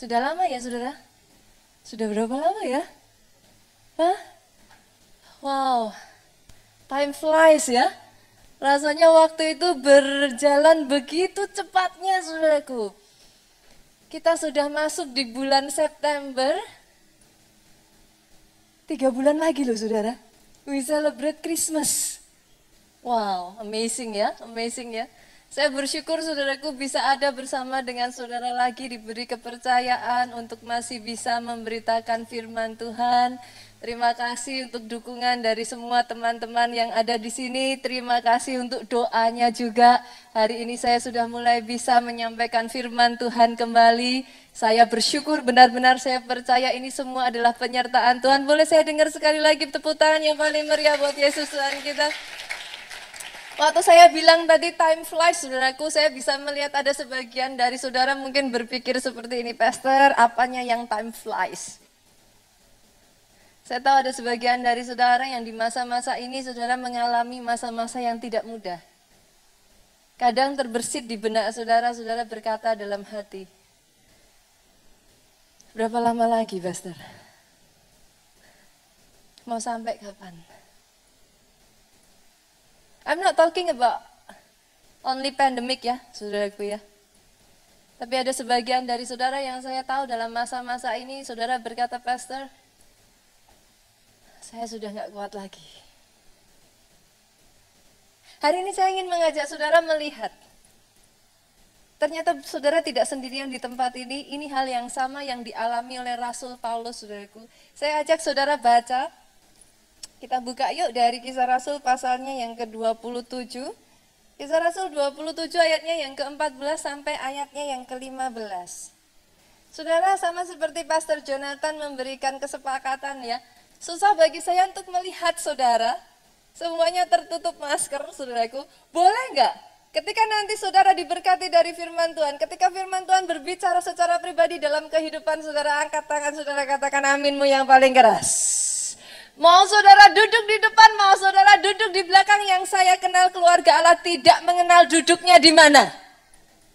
Sudah lama ya saudara? Sudah berapa lama ya? Hah? Wow, time flies ya. Rasanya waktu itu berjalan begitu cepatnya saudaraku. Kita sudah masuk di bulan September. 3 bulan lagi loh saudara. We celebrate Christmas. Wow, amazing ya, amazing ya. Saya bersyukur saudaraku bisa ada bersama dengan saudara lagi, diberi kepercayaan untuk masih bisa memberitakan firman Tuhan. Terima kasih untuk dukungan dari semua teman-teman yang ada di sini. Terima kasih untuk doanya juga. Hari ini saya sudah mulai bisa menyampaikan firman Tuhan kembali. Saya bersyukur, benar-benar saya percaya ini semua adalah penyertaan Tuhan. Boleh saya dengar sekali lagi tepuk tangan yang paling meriah buat Yesus Tuhan kita. Waktu saya bilang tadi time flies, saudaraku, saya bisa melihat ada sebagian dari saudara mungkin berpikir seperti ini, Pastor, apanya yang time flies? Saya tahu ada sebagian dari saudara yang di masa-masa ini saudara mengalami masa-masa yang tidak mudah. Kadang terbersit di benak saudara, saudara berkata dalam hati, berapa lama lagi, Pastor? Mau sampai kapan? I'm not talking about only pandemic ya, saudaraku ya. Tapi ada sebagian dari saudara yang saya tahu dalam masa-masa ini, saudara berkata, Pastor, saya sudah nggak kuat lagi. Hari ini saya ingin mengajak saudara melihat. Ternyata saudara tidak sendirian di tempat ini hal yang sama yang dialami oleh Rasul Paulus, saudaraku. Saya ajak saudara baca. Kita buka yuk dari Kisah Rasul pasalnya yang ke-27. Kisah Rasul 27 ayatnya yang ke-14 sampai ayatnya yang ke-15. Saudara, sama seperti Pastor Jonathan memberikan kesepakatan ya. Susah bagi saya untuk melihat saudara. Semuanya tertutup masker, saudaraku. Boleh nggak? Ketika nanti saudara diberkati dari firman Tuhan, ketika firman Tuhan berbicara secara pribadi dalam kehidupan saudara, angkat tangan saudara, katakan aminmu yang paling keras. Mau saudara duduk di depan, mau saudara duduk di belakang, yang saya kenal keluarga Allah tidak mengenal duduknya di mana.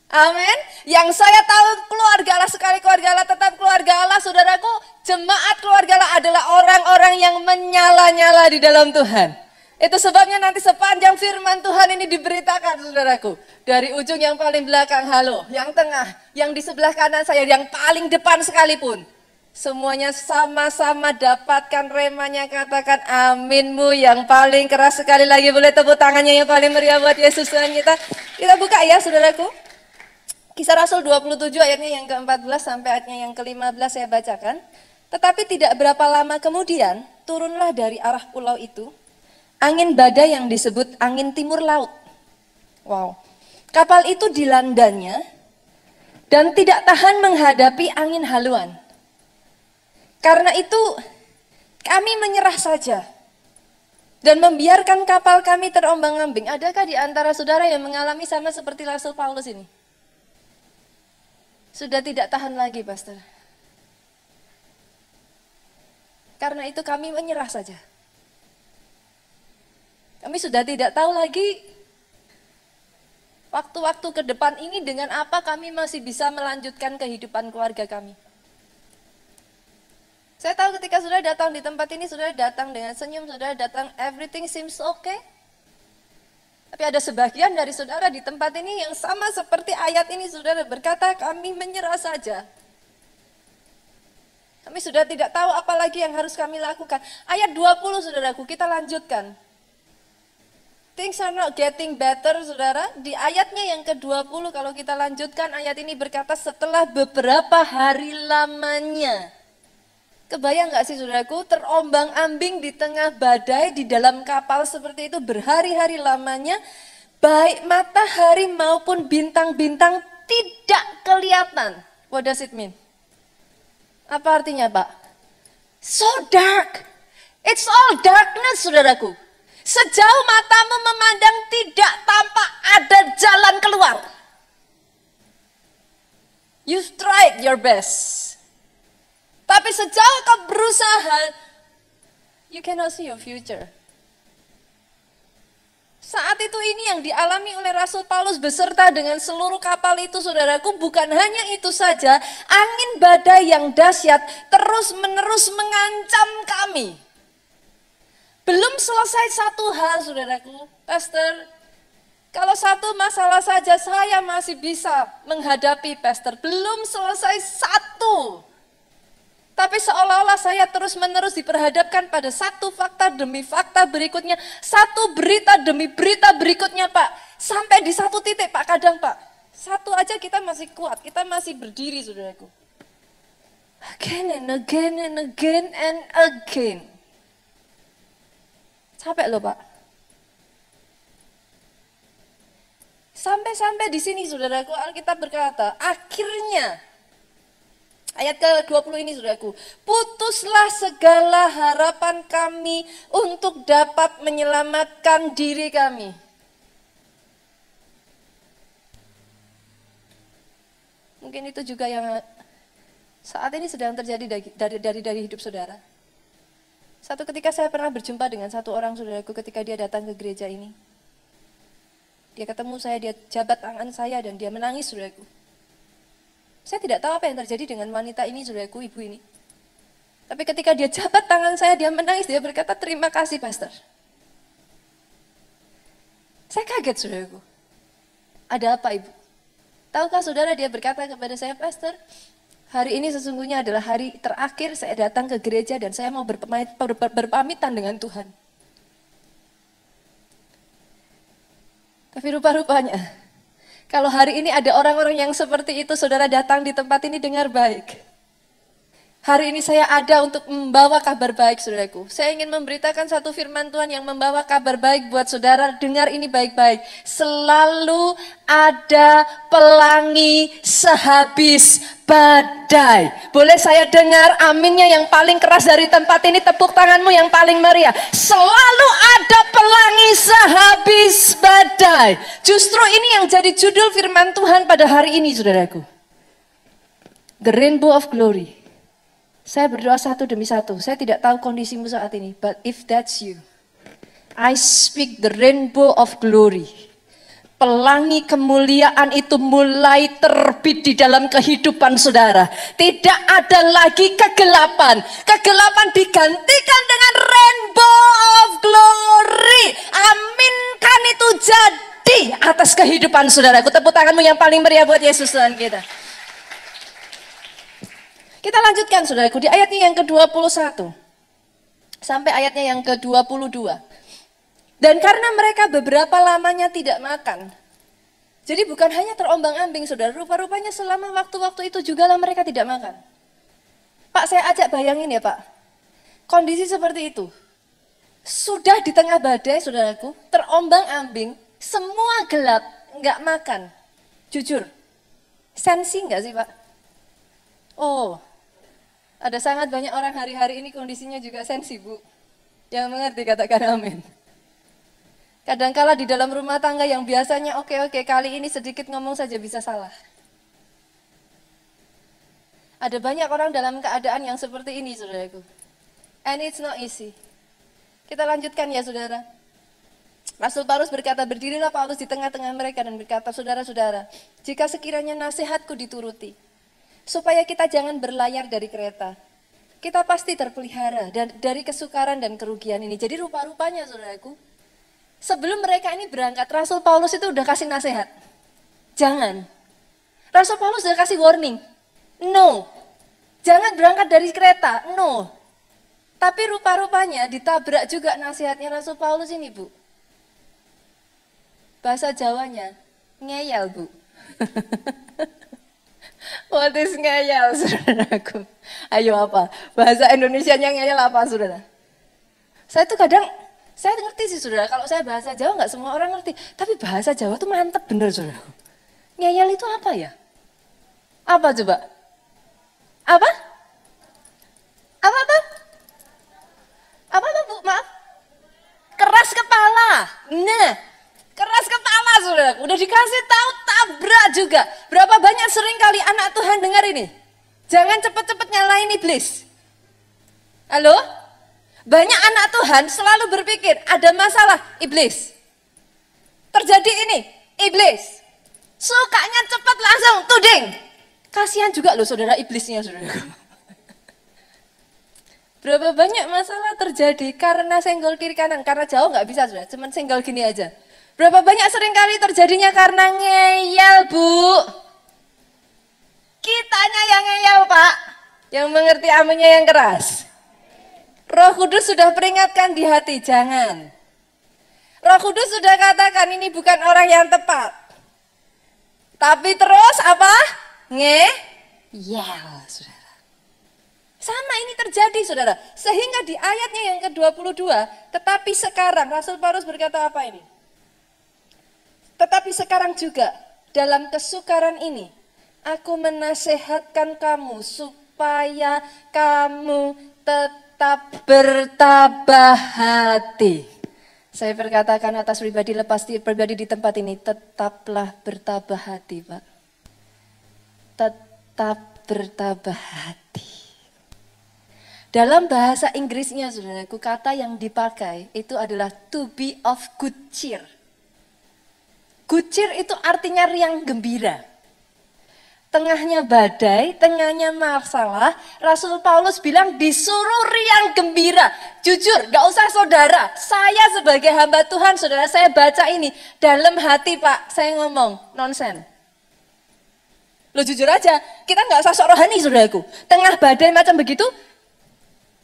Amin. Yang saya tahu keluarga Allah, sekali keluarga Allah tetap keluarga Allah, saudaraku, jemaat keluarga Allah adalah orang-orang yang menyala-nyala di dalam Tuhan. Itu sebabnya nanti sepanjang firman Tuhan ini diberitakan, saudaraku. Dari ujung yang paling belakang, halo, yang tengah, yang di sebelah kanan saya, yang paling depan sekalipun. Semuanya sama-sama dapatkan remanya, katakan aminmu yang paling keras. Sekali lagi boleh tepuk tangannya yang paling meriah buat Yesus Tuhan kita. Kita buka ya saudaraku. Kisah Rasul 27 ayatnya yang ke-14 sampai ayatnya yang ke-15 saya bacakan. Tetapi tidak berapa lama kemudian turunlah dari arah pulau itu angin badai yang disebut angin timur laut. Wow. Kapal itu dilandanya dan tidak tahan menghadapi angin haluan. Karena itu kami menyerah saja dan membiarkan kapal kami terombang-ambing. Adakah di antara saudara yang mengalami sama seperti Rasul Paulus ini? Sudah tidak tahan lagi, Pastor. Karena itu kami menyerah saja. Kami sudah tidak tahu lagi waktu-waktu ke depan ini dengan apa kami masih bisa melanjutkan kehidupan keluarga kami. Saya tahu ketika saudara datang di tempat ini, saudara datang dengan senyum, saudara datang everything seems okay. Tapi ada sebagian dari saudara di tempat ini yang sama seperti ayat ini, saudara berkata kami menyerah saja. Kami sudah tidak tahu apa lagi yang harus kami lakukan. Ayat 20 saudaraku, kita lanjutkan. Things are not getting better, saudara. Di ayatnya yang ke-20 kalau kita lanjutkan, ayat ini berkata setelah beberapa hari lamanya. Kebayang gak sih saudaraku, terombang-ambing di tengah badai di dalam kapal seperti itu berhari-hari lamanya, baik matahari maupun bintang-bintang tidak kelihatan. What does it mean? Apa artinya, Pak? So dark. It's all darkness, saudaraku. Sejauh matamu memandang tidak tampak ada jalan keluar. You've tried your best. Tapi sejauh kau berusaha, you cannot see your future. Saat itu ini yang dialami oleh Rasul Paulus beserta dengan seluruh kapal itu, saudaraku, bukan hanya itu saja, angin badai yang dahsyat terus-menerus mengancam kami. Belum selesai satu hal, saudaraku, Pastor, kalau satu masalah saja saya masih bisa menghadapi, Pastor. Belum selesai satu. Tapi seolah-olah saya terus-menerus diperhadapkan pada satu fakta demi fakta berikutnya, satu berita demi berita berikutnya, Pak. Sampai di satu titik, Pak, kadang, Pak, satu aja kita masih kuat, kita masih berdiri, saudaraku. Again and again and again and again. Capek loh, Pak. Sampai-sampai di sini, saudaraku, Alkitab berkata, akhirnya, ayat ke-20 ini, saudaraku, putuslah segala harapan kami untuk dapat menyelamatkan diri kami. Mungkin itu juga yang saat ini sedang terjadi dari hidup saudara. Satu ketika saya pernah berjumpa dengan satu orang, saudaraku, ketika dia datang ke gereja ini. Dia ketemu saya, dia jabat tangan saya dan dia menangis, saudaraku. Saya tidak tahu apa yang terjadi dengan wanita ini, saudaraku, ibu ini. Tapi ketika dia jabat tangan saya, dia menangis, dia berkata, terima kasih, Pastor. Saya kaget, saudaraku. Ada apa, Ibu? Tahukah saudara, dia berkata kepada saya, Pastor, hari ini sesungguhnya adalah hari terakhir saya datang ke gereja dan saya mau berpamitan dengan Tuhan. Tapi rupa-rupanya, kalau hari ini ada orang-orang yang seperti itu, saudara datang di tempat ini, dengar baik. Hari ini saya ada untuk membawa kabar baik, saudaraku. Saya ingin memberitakan satu firman Tuhan yang membawa kabar baik buat saudara. Dengar ini baik-baik. Selalu ada pelangi sehabis badai. Boleh saya dengar aminnya yang paling keras dari tempat ini, tepuk tanganmu yang paling meriah. Selalu ada pelangi sehabis badai. Justru ini yang jadi judul firman Tuhan pada hari ini, saudaraku. The Rainbow of Glory. Saya berdoa satu demi satu. Saya tidak tahu kondisimu saat ini, but if that's you, I speak the rainbow of glory. Pelangi kemuliaan itu mulai terbit di dalam kehidupan saudara. Tidak ada lagi kegelapan. Kegelapan digantikan dengan rainbow of glory. Aminkan itu jadi atas kehidupan saudaraku. Tepuk tanganmu yang paling meriah buat Yesus Tuhan kita. Kita lanjutkan, saudaraku, di ayatnya yang ke-21 sampai ayatnya yang ke-22. Dan karena mereka beberapa lamanya tidak makan, jadi bukan hanya terombang-ambing, saudara, rupa-rupanya selama waktu-waktu itu juga lah mereka tidak makan. Pak, saya ajak bayangin ya, Pak, kondisi seperti itu. Sudah di tengah badai, saudaraku, terombang-ambing, semua gelap, nggak makan. Jujur, sensi nggak sih, Pak? Oh, ada sangat banyak orang hari-hari ini kondisinya juga sensi, Bu. Yang mengerti katakan amin. Kadangkala di dalam rumah tangga yang biasanya oke, kali ini sedikit ngomong saja bisa salah. Ada banyak orang dalam keadaan yang seperti ini, saudaraku. And it's not easy. Kita lanjutkan ya, saudara. Rasul Paulus berkata, berdirilah Paulus di tengah-tengah mereka dan berkata, saudara-saudara, jika sekiranya nasihatku dituruti, supaya kita jangan berlayar dari kereta. Kita pasti terpelihara dari kesukaran dan kerugian ini. Jadi rupa-rupanya, saudaraku, sebelum mereka ini berangkat, Rasul Paulus itu udah kasih nasihat. Jangan. Rasul Paulus udah kasih warning. No. Jangan berangkat dari kereta. No. Tapi rupa-rupanya ditabrak juga nasihatnya Rasul Paulus ini, Bu. Bahasa Jawanya, ngeyel, Bu. What is ngeyel, saudaraku? Ayo apa? Bahasa Indonesianya ngeyel apa, saudara? Saya tuh kadang, saya ngerti sih, saudara. Kalau saya bahasa Jawa nggak semua orang ngerti. Tapi bahasa Jawa tuh mantep bener, saudaraku. Ngeyel itu apa ya? Apa coba? Apa? Apa? Apa, Bu? Maaf? Keras kepala. Nah, keras kepala, saudara. Udah dikasih tahu, tabrak juga. Berapa banyak sering kali anak Tuhan dengar ini? Jangan cepet-cepet nyalain iblis. Halo? Banyak anak Tuhan selalu berpikir ada masalah iblis. terjadi ini, iblis. Sukanya cepat langsung tuding. Kasihan juga loh saudara iblisnya saudara. Berapa banyak masalah terjadi karena senggol kiri kanan, karena jauh nggak bisa saudara, cuman senggol gini aja. Berapa banyak seringkali terjadinya karena ngeyel bu. Kitanya yang ngeyel pak, yang mengerti aminnya yang keras. Roh Kudus sudah peringatkan di hati, jangan. Roh Kudus sudah katakan ini bukan orang yang tepat. Tapi terus apa? Ngeyel, saudara. Sama ini terjadi, saudara. Sehingga di ayatnya yang ke-22, tetapi sekarang, Rasul Paulus berkata apa ini? Tetapi sekarang juga, dalam kesukaran ini, aku menasehatkan kamu supaya kamu tetap bertabah hati. Saya berkatakan atas pribadi, lepas pribadi di tempat ini, tetaplah bertabah hati, Pak. Tetap bertabah hati. Dalam bahasa Inggrisnya, saudaraku, kata yang dipakai itu adalah to be of good cheer. Good cheer itu artinya riang gembira. Tengahnya badai, tengahnya masalah, Rasul Paulus bilang disuruh riang gembira. Jujur, gak usah saudara, saya sebagai hamba Tuhan, saudara, saya baca ini, dalam hati Pak, saya ngomong, nonsen. Lo jujur aja, kita gak usah sok rohani saudaraku. Tengah badai macam begitu,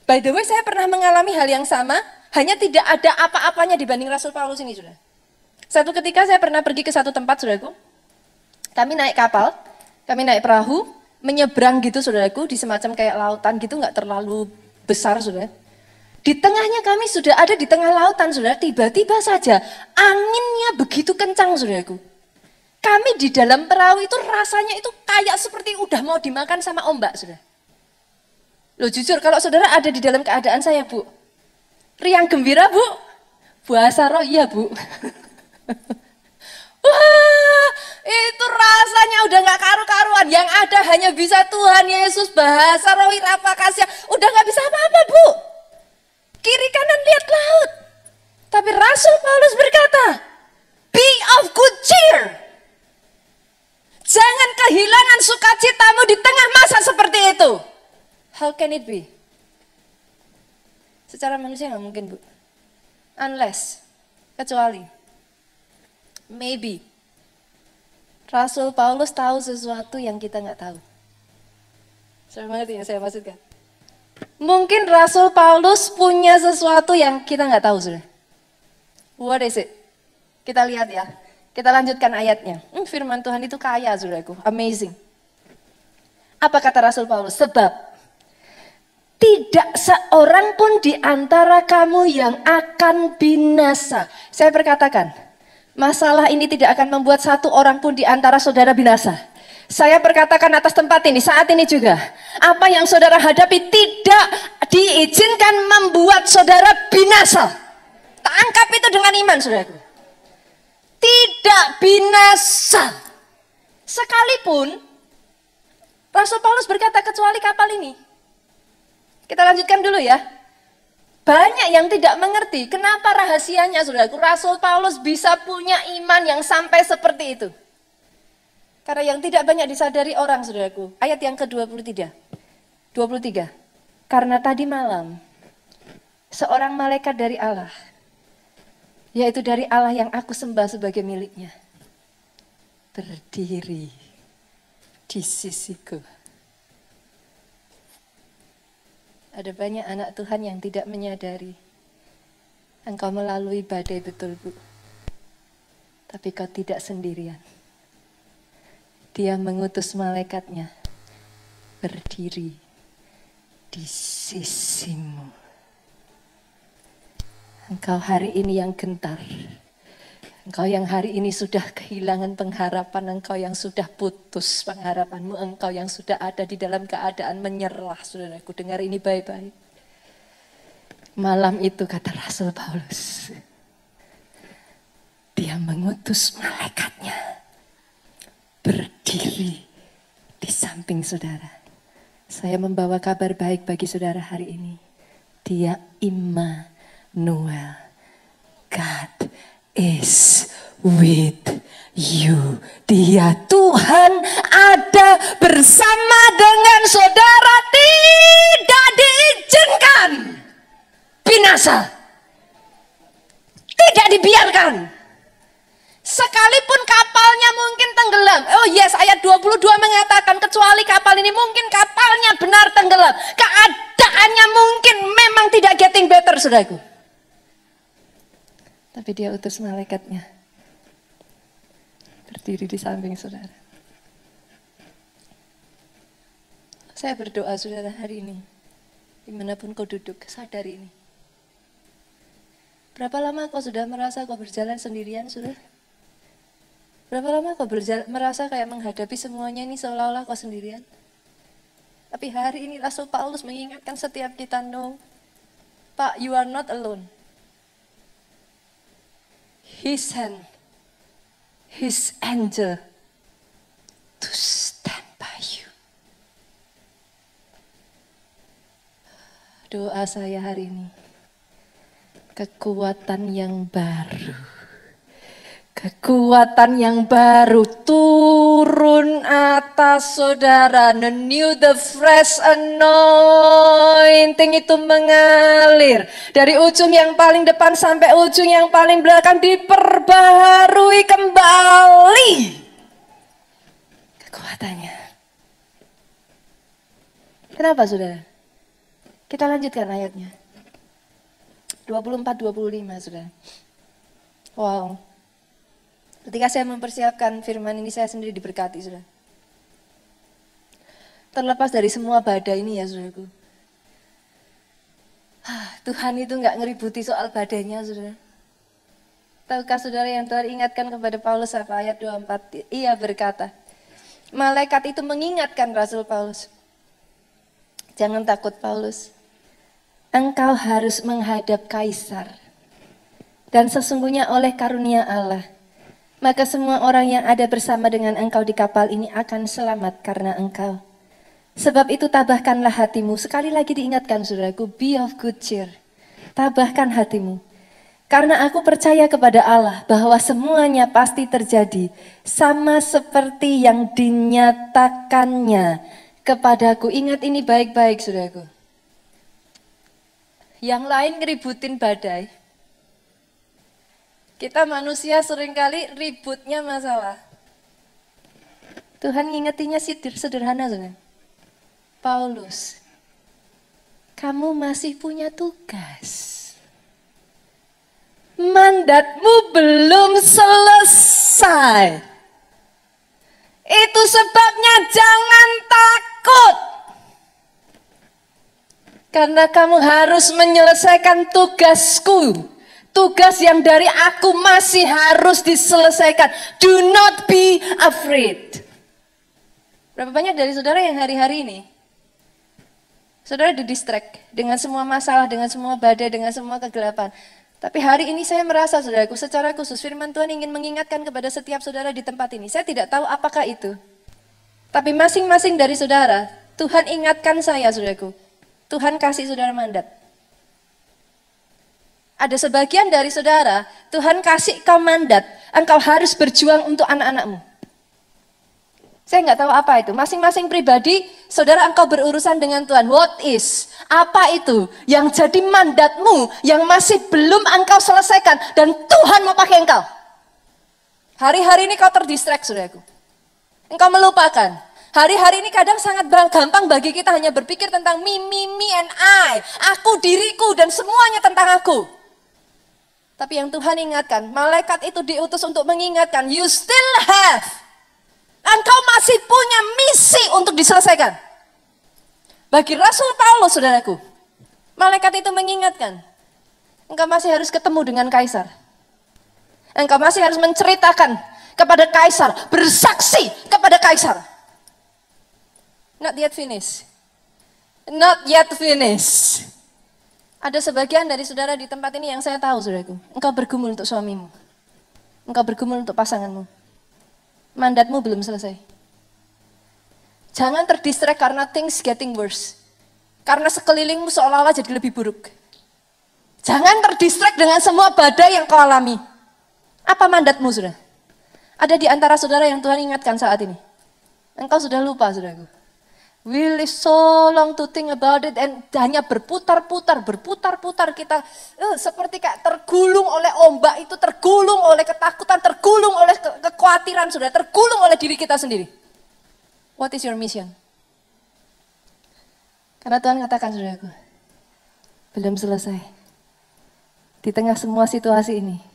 by the way saya pernah mengalami hal yang sama, hanya tidak ada apa-apanya dibanding Rasul Paulus ini saudara. Satu ketika saya pernah pergi ke satu tempat saudaraku, kami naik kapal, kami naik perahu, menyeberang gitu saudaraku, di semacam kayak lautan gitu, nggak terlalu besar saudara. Di tengahnya kami sudah ada di tengah lautan saudara, tiba-tiba saja anginnya begitu kencang saudaraku. Kami di dalam perahu itu rasanya itu kayak seperti udah mau dimakan sama ombak saudara. Loh jujur kalau saudara ada di dalam keadaan saya bu, riang gembira bu, bahasa roh iya bu. Wah, itu rasanya udah gak karu-karuan. Yang ada hanya bisa Tuhan Yesus, bahasa rohi apa kasih. Udah gak bisa apa-apa bu. Kiri kanan lihat laut. Tapi Rasul Paulus berkata, be of good cheer. Jangan kehilangan sukacitamu di tengah masa seperti itu. How can it be? Secara manusia gak mungkin bu. Unless, kecuali. Maybe Rasul Paulus tahu sesuatu yang kita nggak tahu. Saya mengerti yang saya maksudkan. Mungkin Rasul Paulus punya sesuatu yang kita nggak tahu sudah. What is it? Kita lihat ya. Kita lanjutkan ayatnya. Firman Tuhan itu kaya saudaraku, amazing. Apa kata Rasul Paulus? Sebab tidak seorang pun di antara kamu yang akan binasa. Saya berkatakan, masalah ini tidak akan membuat satu orang pun di antara saudara binasa. Saya perkatakan atas tempat ini, saat ini juga. Apa yang saudara hadapi tidak diizinkan membuat saudara binasa. Tangkap itu dengan iman, saudaraku. Tidak binasa. Sekalipun, Rasul Paulus berkata kecuali kapal ini. Kita lanjutkan dulu ya. Banyak yang tidak mengerti kenapa rahasianya saudaraku, Rasul Paulus bisa punya iman yang sampai seperti itu. Karena yang tidak banyak disadari orang saudaraku. Ayat yang ke-23. 23. Karena tadi malam seorang malaikat dari Allah, yaitu dari Allah yang aku sembah sebagai miliknya, berdiri di sisiku. Ada banyak anak Tuhan yang tidak menyadari engkau melalui badai betul bu. Tapi kau tidak sendirian. Dia mengutus malaikatnya berdiri di sisimu. Engkau hari ini yang gentar. Engkau yang hari ini sudah kehilangan pengharapan, engkau yang sudah putus pengharapanmu, engkau yang sudah ada di dalam keadaan menyerah, saudaraku, dengar ini baik-baik. Malam itu kata Rasul Paulus, dia mengutus malaikatnya berdiri di samping saudara. Saya membawa kabar baik bagi saudara hari ini. Dia Immanuel, God is with you. Dia Tuhan ada bersama dengan saudara, tidak diizinkan binasa. Tidak dibiarkan. Sekalipun kapalnya mungkin tenggelam. Oh yes, ayat 22 mengatakan kecuali kapal ini mungkin kapalnya benar tenggelam. Keadaannya mungkin memang tidak getting better, saudaraku. Tapi dia utus malaikatnya. Berdiri di samping saudara. Saya berdoa saudara hari ini. Dimanapun kau duduk, sadari ini. Berapa lama kau sudah merasa kau berjalan sendirian, saudara? Berapa lama kau merasa kayak menghadapi semuanya ini seolah-olah kau sendirian? Tapi hari ini Rasul Paulus mengingatkan setiap kita, no, Pak, you are not alone. He sent His angel to stand by you. Doa saya hari ini, kekuatan yang baru. Kekuatan yang baru turun atas saudara. The new, the fresh anointing itu mengalir. Dari ujung yang paling depan sampai ujung yang paling belakang diperbaharui kembali. Kekuatannya. Kenapa saudara? Kita lanjutkan ayatnya. 24-25 saudara. Wow. Ketika saya mempersiapkan firman ini, saya sendiri diberkati, saudara. Terlepas dari semua badai ini ya, saudaraku. Tuhan itu nggak ngeributi soal badainya, saudara. Tahukah saudara yang Tuhan ingatkan kepada Paulus apa? Ayat 24, ia berkata, malaikat itu mengingatkan Rasul Paulus. Jangan takut Paulus, engkau harus menghadap Kaisar. Dan sesungguhnya oleh karunia Allah, maka semua orang yang ada bersama dengan engkau di kapal ini akan selamat karena engkau. Sebab itu tabahkanlah hatimu. Sekali lagi diingatkan saudaraku, be of good cheer. Tabahkan hatimu. Karena aku percaya kepada Allah bahwa semuanya pasti terjadi. Sama seperti yang dinyatakannya kepadaku. Ingat ini baik-baik saudaraku. Yang lain ngeributin badai. Kita manusia seringkali ributnya masalah. Tuhan ngingetinya sederhana saudara. Paulus, kamu masih punya tugas. Mandatmu belum selesai. Itu sebabnya jangan takut. Karena kamu harus menyelesaikan tugasku. Tugas yang dari aku masih harus diselesaikan. Do not be afraid. Berapa banyak dari saudara yang hari-hari ini saudara didistract dengan semua masalah, dengan semua badai, dengan semua kegelapan. Tapi hari ini saya merasa saudaraku secara khusus firman Tuhan ingin mengingatkan kepada setiap saudara di tempat ini. Saya tidak tahu apakah itu. Tapi masing-masing dari saudara, Tuhan ingatkan saya saudaraku. Tuhan kasih saudara mandat. Ada sebagian dari saudara, Tuhan kasih kau mandat, engkau harus berjuang untuk anak-anakmu. Saya nggak tahu apa itu, masing-masing pribadi, saudara engkau berurusan dengan Tuhan. What is? Apa itu yang jadi mandatmu, yang masih belum engkau selesaikan, dan Tuhan mau pakai engkau. Hari-hari ini kau terdistract, saudaraku. Engkau melupakan. Hari-hari ini kadang sangat gampang bagi kita hanya berpikir tentang me, and I. Aku, diriku, dan semuanya tentang aku. Tapi yang Tuhan ingatkan, malaikat itu diutus untuk mengingatkan, you still have. Engkau masih punya misi untuk diselesaikan. Bagi Rasul Paulus, saudaraku, malaikat itu mengingatkan, engkau masih harus ketemu dengan Kaisar. Engkau masih harus menceritakan kepada Kaisar, bersaksi kepada Kaisar. Not yet finished. Not yet finished. Ada sebagian dari saudara di tempat ini yang saya tahu, saudaraku. Engkau bergumul untuk suamimu. Engkau bergumul untuk pasanganmu. Mandatmu belum selesai. Jangan terdistract karena things getting worse. Karena sekelilingmu seolah-olah jadi lebih buruk. Jangan terdistract dengan semua badai yang kau alami. Apa mandatmu, saudara? Ada di antara saudara yang Tuhan ingatkan saat ini. Engkau sudah lupa, saudaraku. We live so long to think about it, and hanya berputar-putar kita seperti kayak tergulung oleh ombak itu, tergulung oleh ketakutan, tergulung oleh kekhawatiran, sudah tergulung oleh diri kita sendiri. What is your mission? Karena Tuhan katakan, saudaraku, belum selesai. Di tengah semua situasi ini,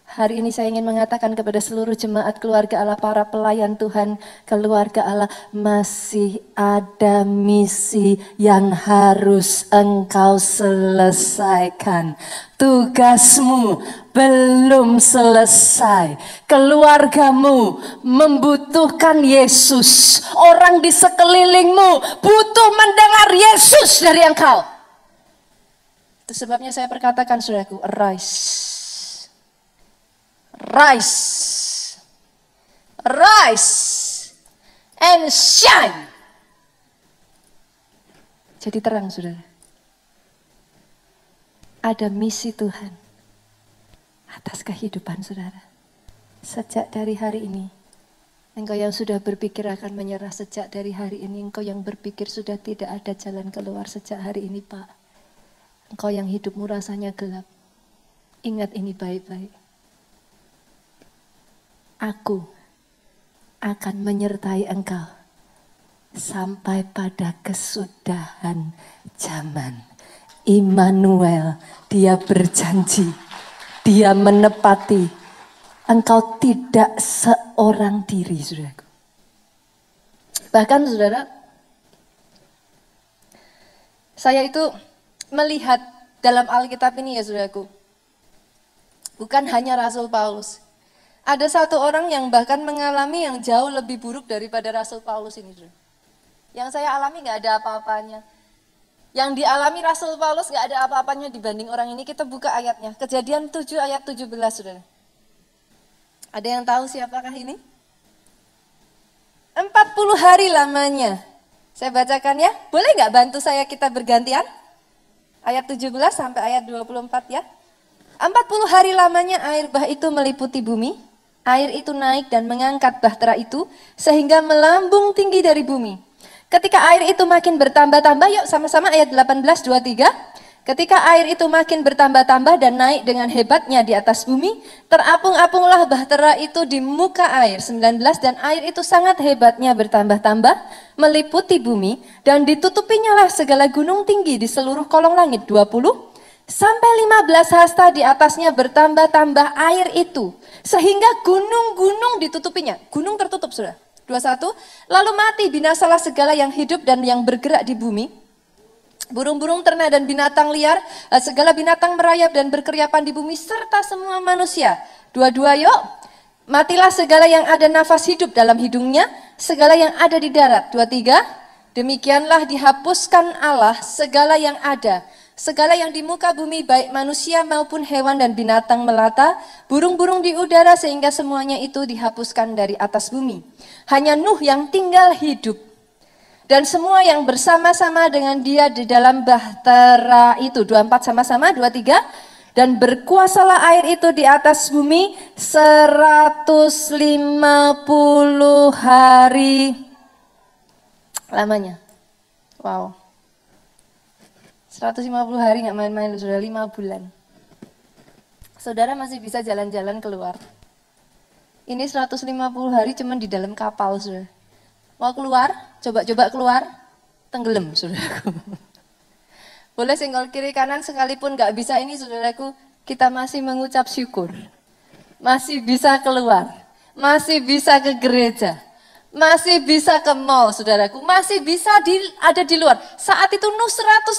hari ini saya ingin mengatakan kepada seluruh jemaat keluarga Allah, para pelayan Tuhan, keluarga Allah, masih ada misi yang harus engkau selesaikan. Tugasmu belum selesai. Keluargamu membutuhkan Yesus. Orang di sekelilingmu butuh mendengar Yesus dari engkau. Itu sebabnya saya perkatakan, saudaraku, arise. Rise, rise, and shine. Jadi terang, saudara. Ada misi Tuhan atas kehidupan saudara. Sejak dari hari ini, engkau yang sudah berpikir akan menyerah, sejak dari hari ini, engkau yang berpikir sudah tidak ada jalan keluar, sejak hari ini, Pak. Engkau yang hidupmu rasanya gelap. Ingat ini baik-baik. Aku akan menyertai engkau sampai pada kesudahan zaman. Immanuel, dia berjanji, dia menepati. Engkau tidak seorang diri, saudaraku. Bahkan, saudara, saya itu melihat dalam Alkitab ini, ya saudaraku, bukan hanya Rasul Paulus. Ada satu orang yang bahkan mengalami yang jauh lebih buruk daripada Rasul Paulus ini, saudara. Yang saya alami gak ada apa-apanya. Yang dialami Rasul Paulus gak ada apa-apanya dibanding orang ini. Kita buka ayatnya, Kejadian 7 ayat 17, saudara. Ada yang tahu siapakah ini? 40 hari lamanya. Saya bacakan ya. Boleh gak bantu saya kita bergantian? Ayat 17 sampai ayat 24 ya. 40 hari lamanya air bah itu meliputi bumi. Air itu naik dan mengangkat bahtera itu sehingga melambung tinggi dari bumi. Ketika air itu makin bertambah-tambah, yuk sama-sama ayat 18, 23. Ketika air itu makin bertambah-tambah dan naik dengan hebatnya di atas bumi, terapung-apunglah bahtera itu di muka air. 19, dan air itu sangat hebatnya bertambah-tambah, meliputi bumi, dan ditutupinya lah segala gunung tinggi di seluruh kolong langit. 20, sampai 15 hasta di atasnya bertambah-tambah air itu, sehingga gunung-gunung ditutupinya. Gunung tertutup, sudah. 21, lalu mati binasalah segala yang hidup dan yang bergerak di bumi. Burung-burung, ternak dan binatang liar, segala binatang merayap dan berkeriapan di bumi, serta semua manusia. 22, yuk. Matilah segala yang ada nafas hidup dalam hidungnya, segala yang ada di darat. 23, demikianlah dihapuskan Allah segala yang ada, segala yang di muka bumi, baik manusia maupun hewan dan binatang melata, burung-burung di udara, sehingga semuanya itu dihapuskan dari atas bumi. Hanya Nuh yang tinggal hidup, dan semua yang bersama-sama dengan dia di dalam bahtera itu. 24 sama-sama, 23. Dan berkuasalah air itu di atas bumi 150 hari lamanya. Wow. 150 hari nggak main-main, sudah 5 bulan. Saudara masih bisa jalan-jalan keluar. Ini 150 hari cuman di dalam kapal, saudara. Mau keluar, coba-coba keluar, tenggelam, saudaraku. Boleh senggol kiri kanan sekalipun gak bisa ini, saudaraku, kita masih mengucap syukur. Masih bisa keluar, masih bisa ke gereja, masih bisa ke mall, saudaraku, masih bisa ada di luar. Saat itu Nuh 150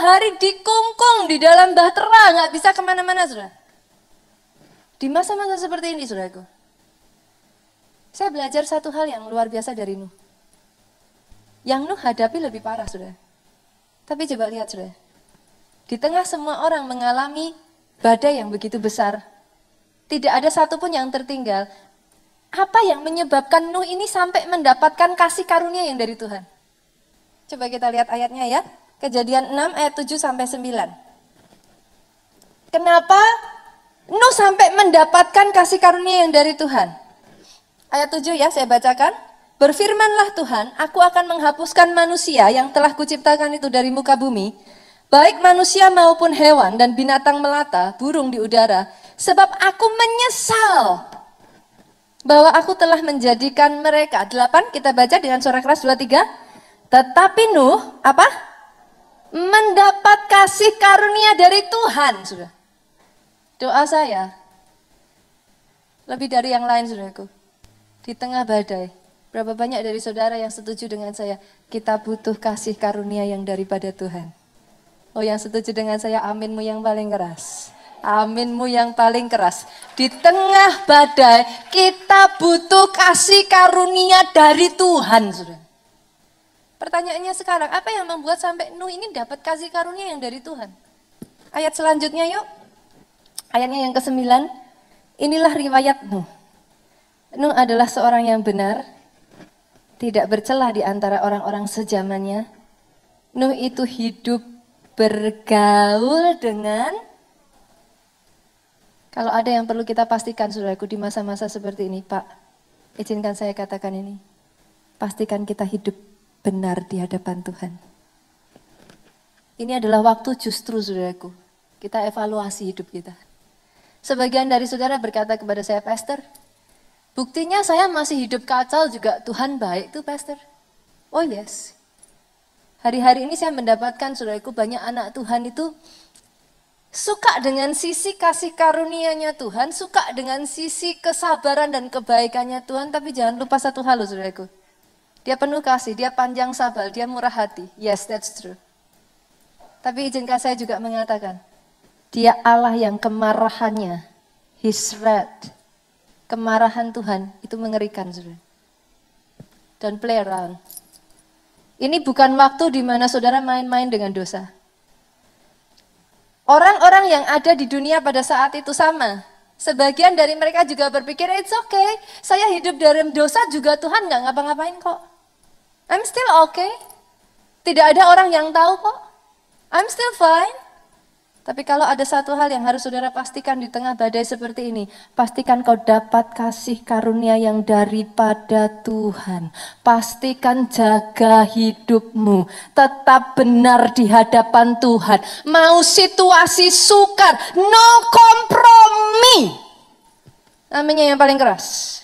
hari dikungkung di dalam bahtera, gak bisa kemana-mana, saudara. Di masa-masa seperti ini, saudaraku, saya belajar satu hal yang luar biasa dari Nuh. Yang Nuh hadapi lebih parah, saudara. Tapi coba lihat, saudara. Di tengah semua orang mengalami badai yang begitu besar, tidak ada satupun yang tertinggal. Apa yang menyebabkan Nuh ini sampai mendapatkan kasih karunia yang dari Tuhan? Coba kita lihat ayatnya ya. Kejadian 6 ayat 7 sampai 9. Kenapa Nuh sampai mendapatkan kasih karunia yang dari Tuhan. Ayat 7 ya, saya bacakan. Berfirmanlah Tuhan, aku akan menghapuskan manusia yang telah kuciptakan itu dari muka bumi, baik manusia maupun hewan dan binatang melata, burung di udara, sebab aku menyesal bahwa aku telah menjadikan mereka. 8, kita baca dengan suara keras, 2, 3. Tetapi Nuh, apa? Mendapat kasih karunia dari Tuhan, sudah. Doa saya, lebih dari yang lain, saudaraku. Di tengah badai, berapa banyak dari saudara yang setuju dengan saya, kita butuh kasih karunia yang daripada Tuhan. Oh, yang setuju dengan saya, aminmu yang paling keras. Aminmu yang paling keras. Di tengah badai, kita butuh kasih karunia dari Tuhan, saudara. Pertanyaannya sekarang, apa yang membuat sampai Nuh ini dapat kasih karunia yang dari Tuhan? Ayat selanjutnya yuk. Ayatnya yang ke-9. Inilah riwayat Nuh. Nuh adalah seorang yang benar, tidak bercelah di antara orang-orang sezamannya. Nuh itu hidup bergaul dengan, kalau ada yang perlu kita pastikan saudaraku di masa-masa seperti ini, Pak, izinkan saya katakan ini, pastikan kita hidup benar di hadapan Tuhan. Ini adalah waktu justru saudaraku, kita evaluasi hidup kita. Sebagian dari saudara berkata kepada saya, Pastor, buktinya saya masih hidup kacau juga Tuhan baik tuh Pastor. Oh yes. Hari-hari ini saya mendapatkan saudaraku banyak anak Tuhan itu suka dengan sisi kasih karunia-Nya Tuhan, suka dengan sisi kesabaran dan kebaikannya Tuhan, tapi jangan lupa satu hal loh saudaraku. Dia penuh kasih, dia panjang sabar, dia murah hati. Yes, that's true. Tapi izinkan saya juga mengatakan, dia Allah yang kemarahannya, His wrath, kemarahan Tuhan itu mengerikan saudara. Don't play around. Ini bukan waktu di mana saudara main-main dengan dosa. Orang-orang yang ada di dunia pada saat itu sama. Sebagian dari mereka juga berpikir, it's okay, saya hidup dalam dosa juga Tuhan nggak ngapa-ngapain kok. I'm still okay. Tidak ada orang yang tahu kok. I'm still fine. Tapi kalau ada satu hal yang harus saudara pastikan di tengah badai seperti ini, pastikan kau dapat kasih karunia yang daripada Tuhan. Pastikan jaga hidupmu, tetap benar di hadapan Tuhan. Mau situasi sukar, no kompromi. Aminnya yang paling keras.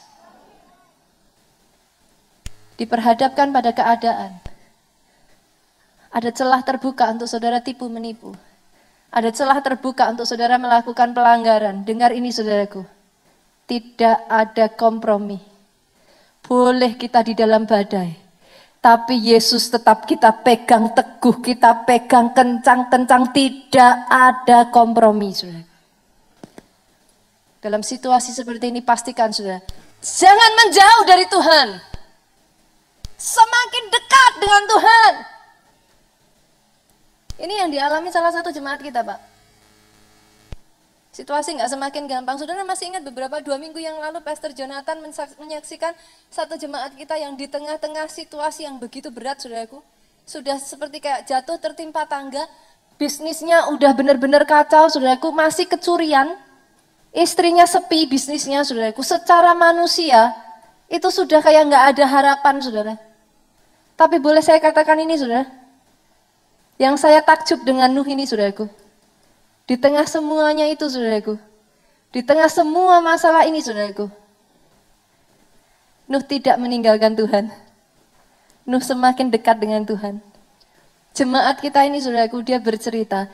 Diperhadapkan pada keadaan, ada celah terbuka untuk saudara tipu menipu. Ada celah terbuka untuk saudara melakukan pelanggaran. Dengar ini saudaraku. Tidak ada kompromi. Boleh kita di dalam badai. Tapi Yesus tetap kita pegang teguh. Kita pegang kencang-kencang. Tidak ada kompromi saudara. Dalam situasi seperti ini pastikan saudara. Jangan menjauh dari Tuhan. Semakin dekat dengan Tuhan. Ini yang dialami salah satu jemaat kita, Pak. Situasi nggak semakin gampang. Saudara masih ingat beberapa 2 minggu yang lalu Pastor Jonathan menyaksikan satu jemaat kita yang di tengah-tengah situasi yang begitu berat, saudaraku. Sudah seperti kayak jatuh tertimpa tangga. Bisnisnya udah benar-benar kacau, saudaraku. Masih kecurian. Istrinya sepi bisnisnya, saudaraku. Secara manusia, itu sudah kayak nggak ada harapan, saudara. Tapi boleh saya katakan ini, saudara. Yang saya takjub dengan Nuh ini, saudaraku. Di tengah semuanya itu, saudaraku. Di tengah semua masalah ini, saudaraku. Nuh tidak meninggalkan Tuhan. Nuh semakin dekat dengan Tuhan. Jemaat kita ini, saudaraku, dia bercerita.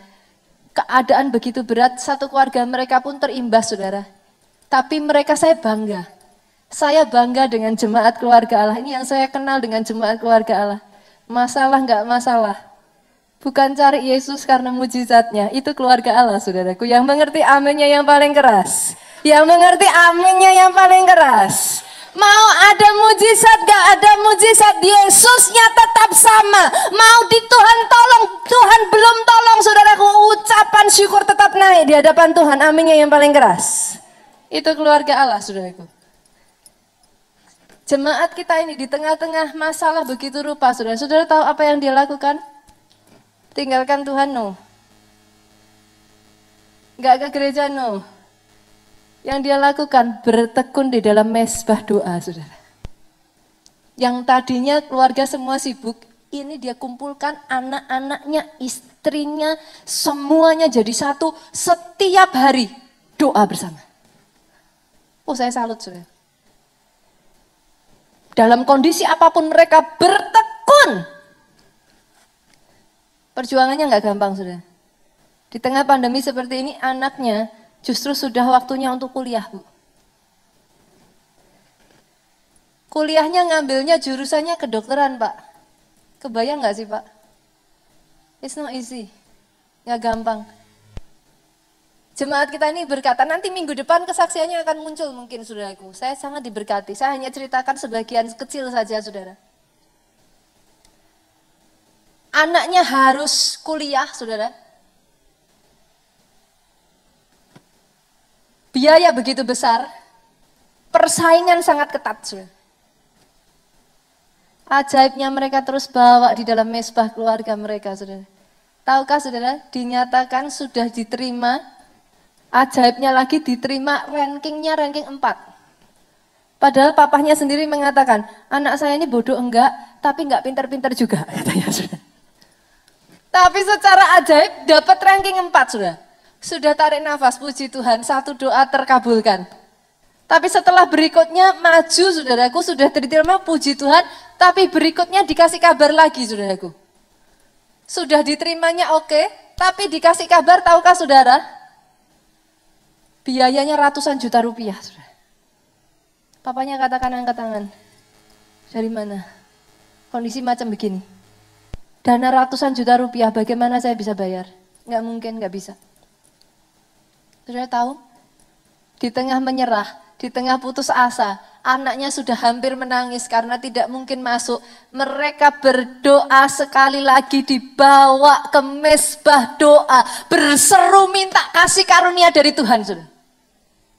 Keadaan begitu berat, satu keluarga mereka pun terimbas, saudara. Tapi mereka, saya bangga. Saya bangga dengan jemaat keluarga Allah. Ini yang saya kenal dengan jemaat keluarga Allah. Masalah nggak masalah. Bukan cari Yesus karena mujizatnya. Itu keluarga Allah, saudaraku. Yang mengerti aminnya yang paling keras. Yang mengerti aminnya yang paling keras. Mau ada mujizat, gak ada mujizat, Yesusnya tetap sama. Mau di Tuhan tolong, Tuhan belum tolong, saudaraku. Ucapan syukur tetap naik di hadapan Tuhan. Aminnya yang paling keras. Itu keluarga Allah, saudaraku. Jemaat kita ini di tengah-tengah masalah begitu rupa, saudara. Saudara tahu apa yang dia lakukan? Tinggalkan Tuhan, no. Gak ke gereja, no. Yang dia lakukan bertekun di dalam mezbah doa, saudara. Yang tadinya keluarga semua sibuk, ini dia kumpulkan anak-anaknya, istrinya, semuanya jadi satu setiap hari doa bersama. Oh, saya salut, saudara. Dalam kondisi apapun mereka bertekun. Perjuangannya nggak gampang, saudara. Di tengah pandemi seperti ini, anaknya justru sudah waktunya untuk kuliah, Bu. Kuliahnya ngambilnya jurusannya kedokteran, Pak. Kebayang nggak sih, Pak? It's not easy. Nggak gampang. Jemaat kita ini berkata, nanti minggu depan kesaksiannya akan muncul mungkin, saudaraku. Saya sangat diberkati. Saya hanya ceritakan sebagian kecil saja, saudara. Anaknya harus kuliah, saudara. Biaya begitu besar, persaingan sangat ketat, saudara. Ajaibnya mereka terus bawa di dalam mezbah keluarga mereka, saudara. Tahukah saudara, dinyatakan sudah diterima, ajaibnya lagi diterima rankingnya ranking 4. Padahal papahnya sendiri mengatakan, anak saya ini bodoh enggak, tapi enggak pintar-pintar juga, katanya, saudara. Tapi secara ajaib dapat ranking 4, saudara. Sudah tarik nafas, puji Tuhan, satu doa terkabulkan. Tapi setelah berikutnya maju, saudaraku, sudah diterima, puji Tuhan, tapi berikutnya dikasih kabar lagi, saudaraku. Sudah diterimanya oke, tapi dikasih kabar, tahukah saudara? Biayanya ratusan juta rupiah, saudara. Papanya katakan angkat tangan. Dari mana? Kondisi macam begini. Dana ratusan juta rupiah, bagaimana saya bisa bayar? Nggak mungkin, nggak bisa. Saudara tahu, di tengah menyerah, di tengah putus asa, anaknya sudah hampir menangis karena tidak mungkin masuk. Mereka berdoa sekali lagi, dibawa ke mezbah doa, berseru minta kasih karunia dari Tuhan, saudara.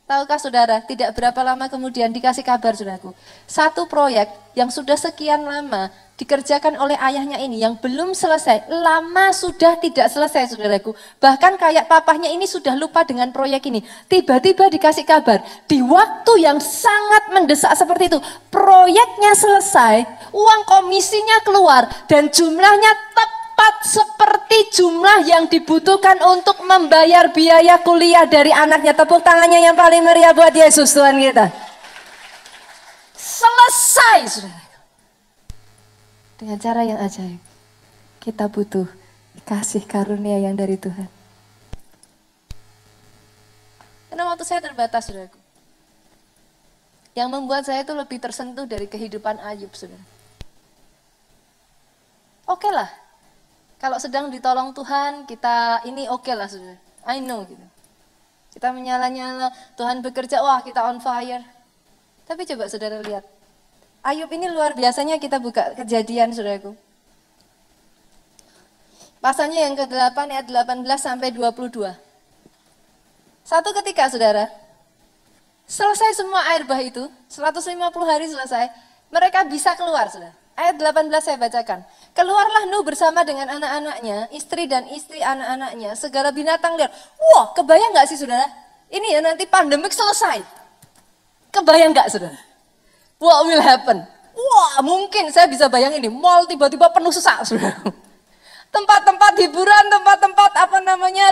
Tahukah saudara, tidak berapa lama kemudian dikasih kabar, saudaraku. Satu proyek yang sudah sekian lama dikerjakan oleh ayahnya ini yang belum selesai, lama sudah tidak selesai, saudaraku. Bahkan kayak papahnya ini sudah lupa dengan proyek ini. Tiba-tiba dikasih kabar, di waktu yang sangat mendesak seperti itu, proyeknya selesai, uang komisinya keluar, dan jumlahnya tepat seperti jumlah yang dibutuhkan untuk membayar biaya kuliah dari anaknya. Tepuk tangannya yang paling meriah buat Yesus, Tuhan kita. Selesai, saudara. Dengan cara yang ajaib, kita butuh kasih karunia yang dari Tuhan. Karena waktu saya terbatas, saudaraku. Yang membuat saya itu lebih tersentuh dari kehidupan Ayub, saudara. Oke lah, kalau sedang ditolong Tuhan, kita ini oke lah, saudara. I know gitu. Kita menyala-nyala, Tuhan bekerja, wah kita on fire. Tapi coba saudara lihat. Ayub ini luar biasanya, kita buka Kejadian, saudaraku. Pasalnya yang ke-8 ayat 18 sampai 22. Satu ketika, saudara, selesai semua air bah itu, 150 hari selesai, mereka bisa keluar, saudara. Ayat 18 saya bacakan. Keluarlah Nuh bersama dengan anak-anaknya, istri dan istri anak-anaknya, segala binatang liar. Wah, kebayang gak sih, saudara? Ini ya nanti pandemik selesai. Kebayang gak, saudara? What will happen? Wah, mungkin saya bisa bayangin nih, mall tiba-tiba penuh sesak, saudara. Tempat-tempat hiburan, tempat-tempat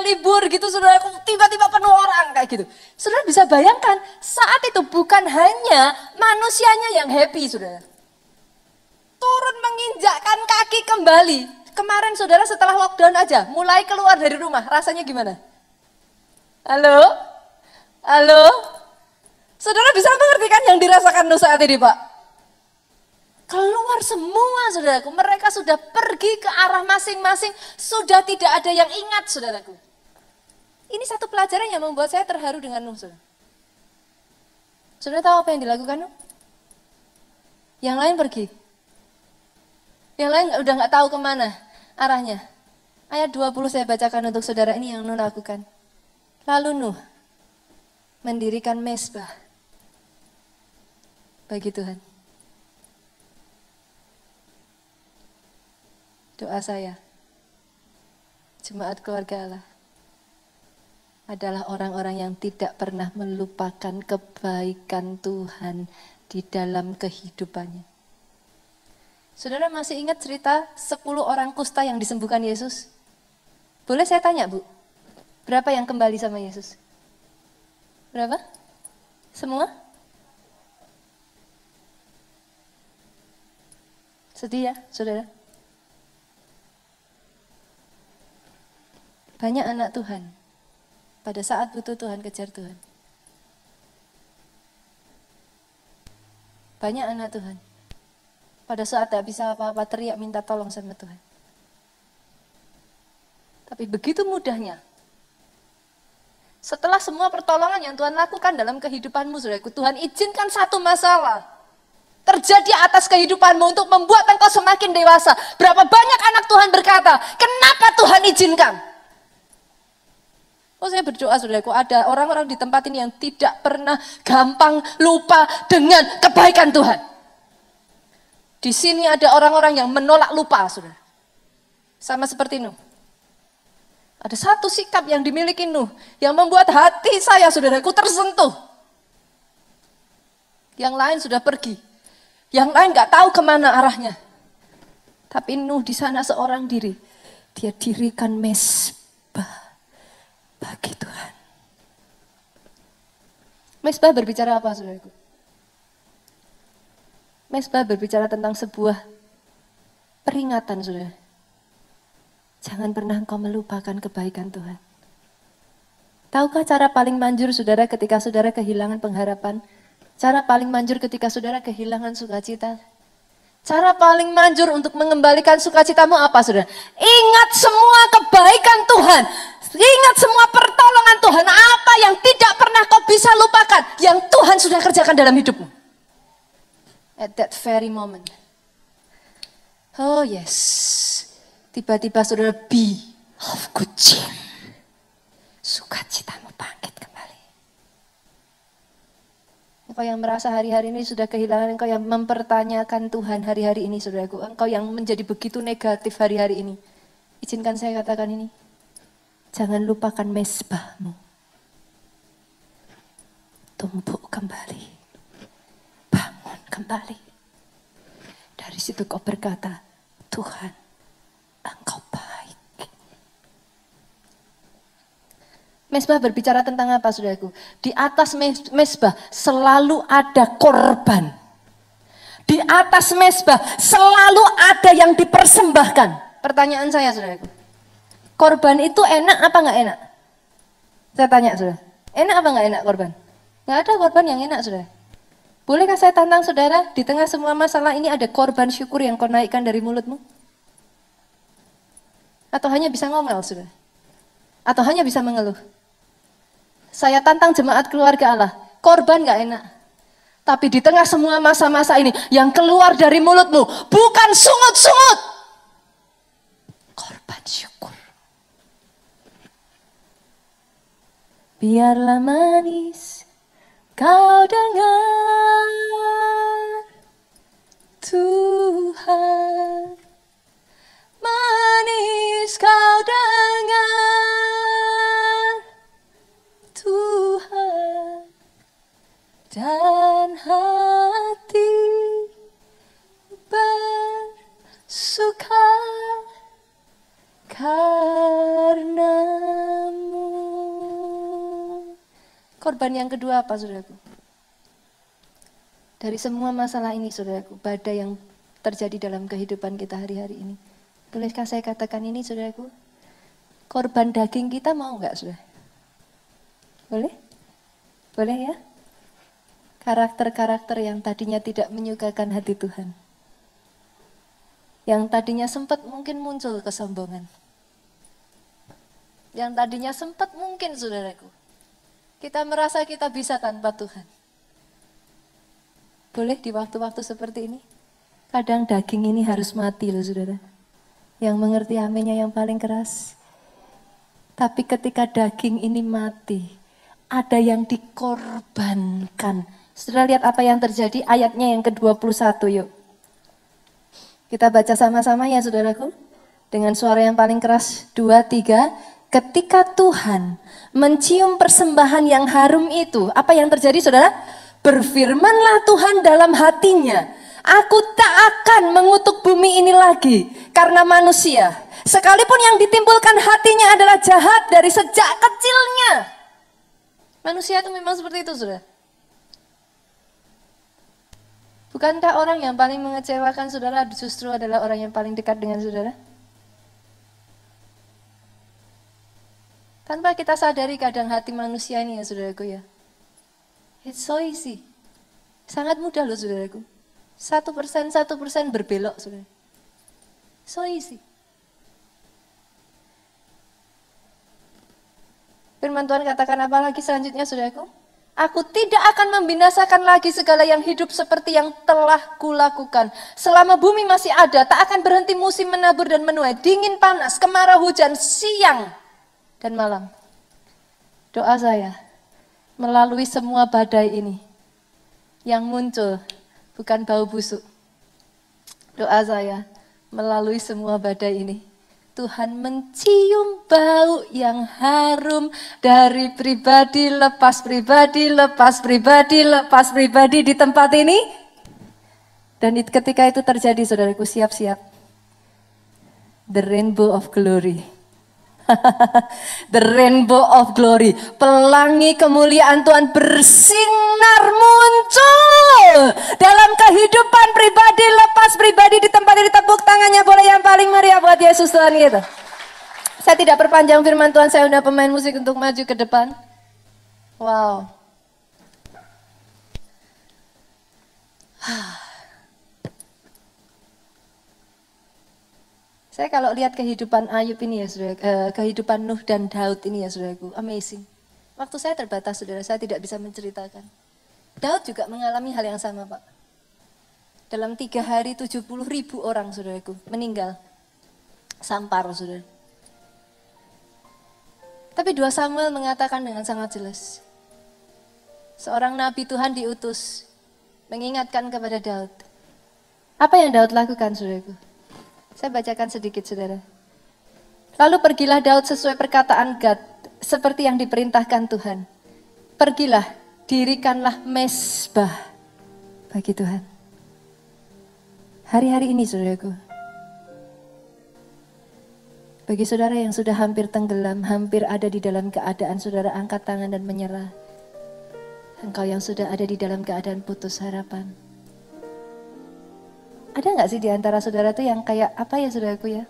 libur gitu, saudara, tiba-tiba penuh orang kayak gitu. Saudara bisa bayangkan, saat itu bukan hanya manusianya yang happy, saudara. Turun menginjakkan kaki kembali. Kemarin saudara setelah lockdown aja, mulai keluar dari rumah, rasanya gimana? Halo? Halo? Saudara bisa mengerti kan yang dirasakan Nuh saat ini, Pak? Keluar semua, saudaraku. Mereka sudah pergi ke arah masing-masing, sudah tidak ada yang ingat, saudaraku. Ini satu pelajaran yang membuat saya terharu dengan Nuh, saudara. Saudara tahu apa yang dilakukan Nuh? Yang lain pergi. Yang lain udah nggak tahu kemana arahnya. Ayat 20 saya bacakan untuk saudara, ini yang Nuh lakukan. Lalu Nuh mendirikan mezbah bagi Tuhan. Doa saya, jemaat keluarga Allah, adalah orang-orang yang tidak pernah melupakan kebaikan Tuhan di dalam kehidupannya. Saudara masih ingat cerita 10 orang kusta yang disembuhkan Yesus? Boleh saya tanya, Bu? Berapa yang kembali sama Yesus? Berapa? Semua? Sedih ya, saudara? Banyak anak Tuhan pada saat butuh Tuhan kejar Tuhan. Banyak anak Tuhan pada saat tak bisa apa-apa teriak minta tolong sama Tuhan. Tapi begitu mudahnya. Setelah semua pertolongan yang Tuhan lakukan dalam kehidupanmu, saudaraku, Tuhan izinkan satu masalah terjadi atas kehidupanmu untuk membuat engkau semakin dewasa. Berapa banyak anak Tuhan berkata, kenapa Tuhan izinkan? Oh, saya berdoa, saudaraku, ada orang-orang di tempat ini yang tidak pernah gampang lupa dengan kebaikan Tuhan. Di sini ada orang-orang yang menolak lupa, saudara. Sama seperti Nuh. Ada satu sikap yang dimiliki Nuh yang membuat hati saya, saudaraku, tersentuh. Yang lain sudah pergi. Yang lain nggak tahu kemana arahnya. Tapi Nuh di sana seorang diri. Dia dirikan mezbah bagi Tuhan. Mezbah berbicara apa, saudaraku? Mezbah berbicara tentang sebuah peringatan, saudara. Jangan pernah engkau melupakan kebaikan Tuhan. Tahukah cara paling manjur, saudara, ketika saudara kehilangan pengharapan? Cara paling manjur ketika saudara kehilangan sukacita? Cara paling manjur untuk mengembalikan sukacitamu apa, saudara? Ingat semua kebaikan Tuhan. Ingat semua pertolongan Tuhan. Apa yang tidak pernah kau bisa lupakan, yang Tuhan sudah kerjakan dalam hidupmu. At that very moment. Oh yes. Tiba-tiba saudara be of good cheer. Sukacitamu bangkit kembali. Engkau yang merasa hari-hari ini sudah kehilangan, engkau yang mempertanyakan Tuhan hari-hari ini, saudaraku. Engkau yang menjadi begitu negatif hari-hari ini. Izinkan saya katakan ini. Jangan lupakan mezbahmu. Tumpuk kembali. Bangun kembali. Dari situ kau berkata, Tuhan, Engkau baik. Mezbah berbicara tentang apa, saudaraku? Di atas mezbah selalu ada korban. Di atas mezbah selalu ada yang dipersembahkan. Pertanyaan saya, saudaraku. Korban itu enak apa nggak enak? Saya tanya, saudara. Enak apa nggak enak korban? Nggak ada korban yang enak, saudara. Bolehkah saya tantang saudara, di tengah semua masalah ini ada korban syukur yang kau naikkan dari mulutmu? Atau hanya bisa ngomel, saudara? Atau hanya bisa mengeluh? Saya tantang jemaat keluarga Allah, korban nggak enak. Tapi di tengah semua masa-masa ini, yang keluar dari mulutmu bukan sungut-sungut. Korban syukur. Biarlah manis kau dengar, Tuhan. Manis kau dengar, Tuhan. Dan hati bersuka karenamu. Korban yang kedua apa, saudaraku? Dari semua masalah ini, saudaraku, badai yang terjadi dalam kehidupan kita hari-hari ini. Bolehkah saya katakan ini, saudaraku? Korban daging kita mau nggak, saudara? Boleh? Boleh ya? Karakter-karakter yang tadinya tidak menyukakan hati Tuhan. Yang tadinya sempat mungkin muncul kesombongan. Yang tadinya sempat mungkin, saudaraku, kita merasa kita bisa tanpa Tuhan. Boleh di waktu-waktu seperti ini? Kadang daging ini harus mati loh, saudara. Yang mengerti aminnya yang paling keras. Tapi ketika daging ini mati, ada yang dikorbankan. Saudara lihat apa yang terjadi, ayatnya yang ke-21 yuk. Kita baca sama-sama ya, saudaraku. Dengan suara yang paling keras, 2, 3. ketika Tuhan mencium persembahan yang harum itu, apa yang terjadi saudara? Berfirmanlah Tuhan dalam hatinya, aku tak akan mengutuk bumi ini lagi karena manusia. Sekalipun yang ditimbulkan hatinya adalah jahat dari sejak kecilnya. Manusia itu memang seperti itu, saudara. Bukankah orang yang paling mengecewakan saudara justru adalah orang yang paling dekat dengan saudara? Tanpa kita sadari kadang hati manusia ini ya saudaraku ya. It's so easy. Sangat mudah loh saudaraku. 1% berbelok saudara. So easy. Firman Tuhan katakan apa lagi selanjutnya saudaraku? Aku tidak akan membinasakan lagi segala yang hidup seperti yang telah kulakukan. Selama bumi masih ada, tak akan berhenti musim menabur dan menuai, dingin panas, kemarau hujan, siang dan malam. Doa saya, melalui semua badai ini, yang muncul bukan bau busuk. Doa saya, melalui semua badai ini, Tuhan mencium bau yang harum dari pribadi lepas pribadi, lepas pribadi, lepas pribadi di tempat ini. Dan ketika itu terjadi, saudaraku, siap-siap. The rainbow of glory. The rainbow of glory. Pelangi kemuliaan Tuhan bersinar muncul dalam kehidupan pribadi lepas pribadi di tempat ini. Tepuk tangannya boleh yang paling meriah buat Yesus Tuhan gitu. Saya tidak perpanjang firman Tuhan, saya undang pemain musik untuk maju ke depan. Wow. Saya kalau lihat kehidupan Ayub ini ya saudara, kehidupan Nuh dan Daud ini ya saudaraku, amazing. Waktu saya terbatas saudara, saya tidak bisa menceritakan. Daud juga mengalami hal yang sama Pak. Dalam 3 hari 70.000 orang saudaraku meninggal. Sampar saudara. Tapi 2 Samuel mengatakan dengan sangat jelas. Seorang nabi Tuhan diutus mengingatkan kepada Daud. Apa yang Daud lakukan saudaraku? Saya bacakan sedikit saudara. Lalu pergilah Daud sesuai perkataan Gad, seperti yang diperintahkan Tuhan. Pergilah, dirikanlah mezbah bagi Tuhan. Hari-hari ini saudaraku, bagi saudara yang sudah hampir tenggelam, hampir ada di dalam keadaan saudara angkat tangan dan menyerah. Engkau yang sudah ada di dalam keadaan putus harapan. Ada nggak sih di antara saudara tuh yang kayak apa ya saudaraku ya?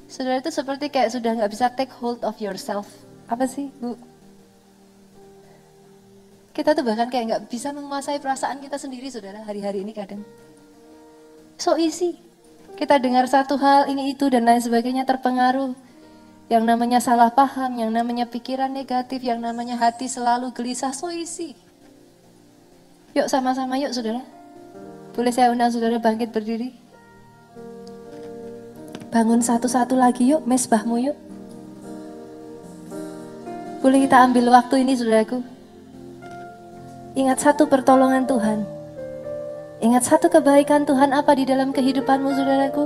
Saudara itu seperti kayak sudah nggak bisa take hold of yourself. Apa sih Bu? Kita tuh bahkan kayak nggak bisa menguasai perasaan kita sendiri saudara hari-hari ini kadang. So easy. Kita dengar satu hal ini itu dan lain sebagainya terpengaruh. Yang namanya salah paham, yang namanya pikiran negatif, yang namanya hati selalu gelisah, so easy. Yuk sama-sama yuk saudara. Boleh saya undang saudara bangkit berdiri? Bangun satu-satu lagi yuk, mezbahmu yuk. Boleh kita ambil waktu ini saudaraku. Ingat satu pertolongan Tuhan. Ingat satu kebaikan Tuhan apa di dalam kehidupanmu saudaraku.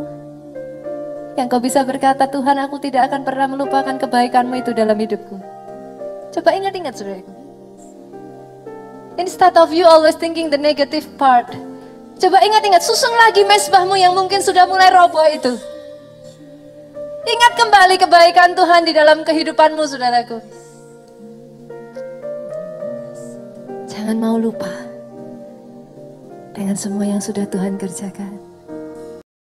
Yang kau bisa berkata, Tuhan aku tidak akan pernah melupakan kebaikanmu itu dalam hidupku. Coba ingat-ingat saudaraku. Instead of you always thinking the negative part. Coba ingat-ingat, susun lagi mezbahmu yang mungkin sudah mulai roboh itu. Ingat kembali kebaikan Tuhan di dalam kehidupanmu, saudaraku. Jangan mau lupa dengan semua yang sudah Tuhan kerjakan.